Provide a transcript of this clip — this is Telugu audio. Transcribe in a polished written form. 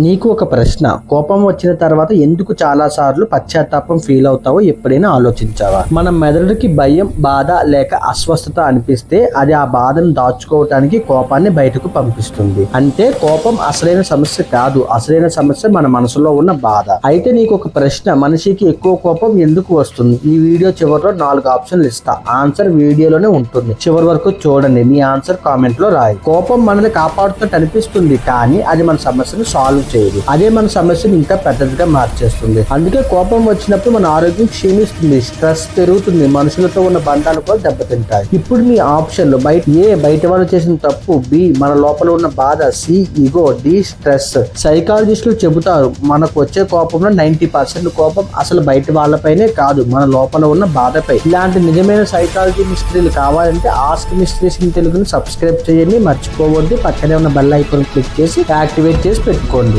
నీకు ఒక ప్రశ్న, కోపం వచ్చిన తర్వాత ఎందుకు చాలా సార్లు పశ్చాత్తాపం ఫీల్ అవుతావో ఎప్పుడైనా ఆలోచించావా? మన మెదడుకి భయం, బాధ లేక అస్వస్థత అనిపిస్తే అది ఆ బాధను దాచుకోవటానికి కోపాన్ని బయటకు పంపిస్తుంది. అంటే కోపం అసలైన సమస్య కాదు, అసలైన సమస్య మన మనసులో ఉన్న బాధ. అయితే నీకు ఒక ప్రశ్న, మనిషికి ఎక్కువ కోపం ఎందుకు వస్తుంది? ఈ వీడియో చివరిలో 4 ఆప్షన్లు ఇస్తా. ఆన్సర్ వీడియోలోనే ఉంటుంది, చివరి వరకు చూడండి. మీ ఆన్సర్ కామెంట్ లో రాయి. కోపం మనల్ని కాపాడుతున్నట్టు అనిపిస్తుంది, కానీ అది మన సమస్యను సాల్వ్ చేయదు. అదే మన సమస్యను ఇంకా పెద్దదిగా మార్చేస్తుంది. అందుకే కోపం వచ్చినప్పుడు మన ఆరోగ్యం క్షీణిస్తుంది, స్ట్రెస్ పెరుగుతుంది, మనుషులతో ఉన్న బంధాలు కూడా దెబ్బతింటాయి. ఇప్పుడు మీ ఆప్షన్లు: బయట వాళ్ళు చేసిన తప్పు, బి మన లోపల ఉన్న బాధ, సి ఈగో, డి స్ట్రెస్. సైకాలజిస్టులు చెబుతారు, మనకు వచ్చే కోపంలో 90% కోపం అసలు బయట వాళ్ళపైనే కాదు, మన లోపల ఉన్న బాధపై. ఇలాంటి నిజమైన సైకాలజీ మిస్టరీలు కావాలంటే ఆస్క్ మిస్టరీస్ ఇన్ తెలుగుని సబ్స్క్రైబ్ చేయండి, మర్చిపోవద్దు. పక్కనే ఉన్న బెల్ ఐకాన్ క్లిక్ చేసి యాక్టివేట్ చేసి పెట్టుకోండి.